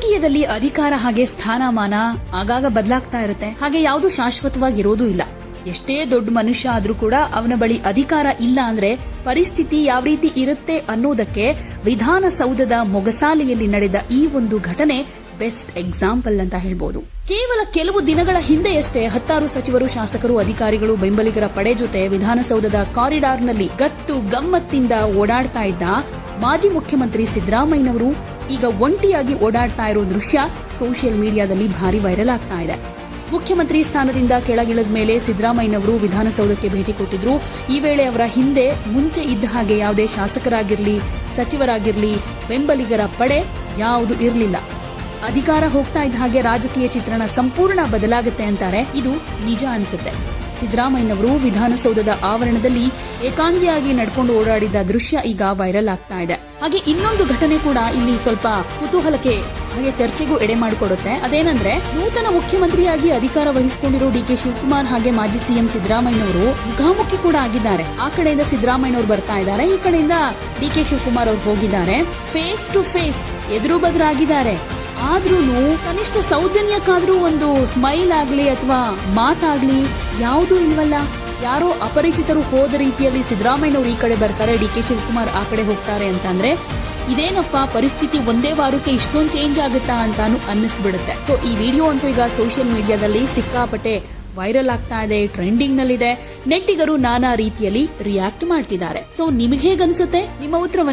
ರಾಜಕೀಯದಲ್ಲಿ ಅಧಿಕಾರ ಹಾಗೆ ಸ್ಥಾನಮಾನ ಆಗಾಗ ಬದಲಾಗ್ತಾ ಇರುತ್ತೆ. ಹಾಗೆ ಯಾವುದು ಶಾಶ್ವತವಾಗಿರೋದೂ ಇಲ್ಲ. ಎಷ್ಟೇ ದೊಡ್ಡ ಮನುಷ್ಯ ಆದ್ರೂ ಕೂಡ ಅವನ ಬಳಿ ಅಧಿಕಾರ ಇಲ್ಲ ಅಂದ್ರೆ ಪರಿಸ್ಥಿತಿ ಯಾವ ರೀತಿ ಇರುತ್ತೆ ಅನ್ನೋದಕ್ಕೆ ವಿಧಾನಸೌಧದ ಮೊಗಸಾಲೆಯಲ್ಲಿ ನಡೆದ ಈ ಒಂದು ಘಟನೆ ಬೆಸ್ಟ್ ಎಕ್ಸಾಂಪಲ್ ಅಂತ ಹೇಳ್ಬೋದು. ಕೇವಲ ಕೆಲವು ದಿನಗಳ ಹಿಂದೆಯಷ್ಟೇ 10 ಸಚಿವರು, ಶಾಸಕರು, ಅಧಿಕಾರಿಗಳು, ಬೆಂಬಲಿಗರ ಪಡೆ ಜೊತೆ ವಿಧಾನಸೌಧದ ಕಾರಿಡಾರ್ನಲ್ಲಿ ಗತ್ತು ಗಮ್ಮತ್ತಿಂದ ಓಡಾಡ್ತಾ ಇದ್ದ ಮಾಜಿ ಮುಖ್ಯಮಂತ್ರಿ ಸಿದ್ದರಾಮಯ್ಯನವರು ಈಗ ಒಂಟಿಯಾಗಿ ಓಡಾಡ್ತಾ ಇರೋ ದೃಶ್ಯ ಸೋಷಿಯಲ್ ಮೀಡಿಯಾದಲ್ಲಿ ಭಾರಿ ವೈರಲ್ ಆಗ್ತಾ ಇದೆ. ಮುಖ್ಯಮಂತ್ರಿ ಸ್ಥಾನದಿಂದ ಕೆಳಗಿಳಿದ ಮೇಲೆ ಸಿದ್ದರಾಮಯ್ಯನವರು ವಿಧಾನಸೌಧಕ್ಕೆ ಭೇಟಿ ಕೊಟ್ಟಿದ್ರು. ಈ ವೇಳೆ ಅವರ ಹಿಂದೆ ಮುಂಚೆ ಇದ್ದ ಹಾಗೆ ಯಾವುದೇ ಶಾಸಕರಾಗಿರ್ಲಿ, ಸಚಿವರಾಗಿರ್ಲಿ, ಬೆಂಬಲಿಗರ ಪಡೆ ಯಾವುದು ಇರಲಿಲ್ಲ. ಅಧಿಕಾರ ಹೋಗ್ತಾ ಇದ್ದ ಹಾಗೆ ರಾಜಕೀಯ ಚಿತ್ರಣ ಸಂಪೂರ್ಣ ಬದಲಾಗುತ್ತೆ ಅಂತಾರೆ. ಇದು ನಿಜ ಅನ್ಸುತ್ತೆ. ಸಿದ್ದರಾಮಯ್ಯನವರು ವಿಧಾನಸೌಧದ ಆವರಣದಲ್ಲಿ ಏಕಾಂಗಿಯಾಗಿ ನಡ್ಕೊಂಡು ಓಡಾಡಿದ ದೃಶ್ಯ ಈಗ ವೈರಲ್ ಆಗ್ತಾ ಇದೆ. ಹಾಗೆ ಇನ್ನೊಂದು ಘಟನೆ ಕೂಡ ಇಲ್ಲಿ ಸ್ವಲ್ಪ ಕುತೂಹಲಕ್ಕೆ ಹಾಗೆ ಚರ್ಚೆಗೂ ಎಡೆ ಮಾಡಿಕೊಡುತ್ತೆ. ಅದೇನಂದ್ರೆ, ನೂತನ ಮುಖ್ಯಮಂತ್ರಿಯಾಗಿ ಅಧಿಕಾರ ವಹಿಸಿಕೊಂಡಿರೋ ಡಿಕೆ ಶಿವಕುಮಾರ್ ಹಾಗೆ ಮಾಜಿ ಸಿಎಂ ಸಿದ್ದರಾಮಯ್ಯನವರು ಮುಖಾಮುಖಿ ಕೂಡ ಆಗಿದ್ದಾರೆ. ಆ ಕಡೆಯಿಂದ ಸಿದ್ದರಾಮಯ್ಯನವರು ಬರ್ತಾ ಇದ್ದಾರೆ, ಈ ಕಡೆಯಿಂದ ಡಿಕೆ ಶಿವಕುಮಾರ್ ಅವರು ಹೋಗಿದ್ದಾರೆ. ಫೇಸ್ ಟು ಫೇಸ್ ಎದುರು ಬದರಾಗಿದ್ದಾರೆ. ಆದ್ರೂನು ಕನಿಷ್ಠ ಸೌಜನ್ಯಕ್ಕಾದ್ರೂ ಒಂದು ಸ್ಮೈಲ್ ಆಗ್ಲಿ ಅಥವಾ ಮಾತಾಗ್ಲಿ ಯಾವುದೂ ಇಲ್ವಲ್ಲ. ಯಾರೋ ಅಪರಿಚಿತರು ಹೋದ ರೀತಿಯಲ್ಲಿ ಸಿದ್ದರಾಮಯ್ಯನವರು ಈ ಕಡೆ ಬರ್ತಾರೆ, ಡಿಕೆ ಶಿವಕುಮಾರ್ ಆ ಕಡೆ ಹೋಗ್ತಾರೆ ಅಂತಂದ್ರೆ ಇದೇನಪ್ಪ ಪರಿಸ್ಥಿತಿ, ಒಂದೇ ವಾರಕ್ಕೆ ಇಷ್ಟೊಂದು ಚೇಂಜ್ ಆಗುತ್ತಾ ಅಂತಾನು ಅನ್ನಿಸ್ಬಿಡುತ್ತೆ. ಸೊ ಈ ವಿಡಿಯೋ ಅಂತೂ ಈಗ ಸೋಷಿಯಲ್ ಮೀಡಿಯಾದಲ್ಲಿ ಸಿಕ್ಕಾಪಟ್ಟೆ ವೈರಲ್ ಆಗ್ತಾ ಇದೆ, ಟ್ರೆಂಡಿಂಗ್ ನಲ್ಲಿದೆ. ನೆಟ್ಟಿಗರು ನಾನಾ ರೀತಿಯಲ್ಲಿ ರಿಯಾಕ್ಟ್ ಮಾಡ್ತಿದ್ದಾರೆ. ಸೊ ನಿಮಗೆ ಹೇಗನ್ಸುತ್ತೆ? ನಿಮ್ಮ ಉತ್ತರವನ್ನು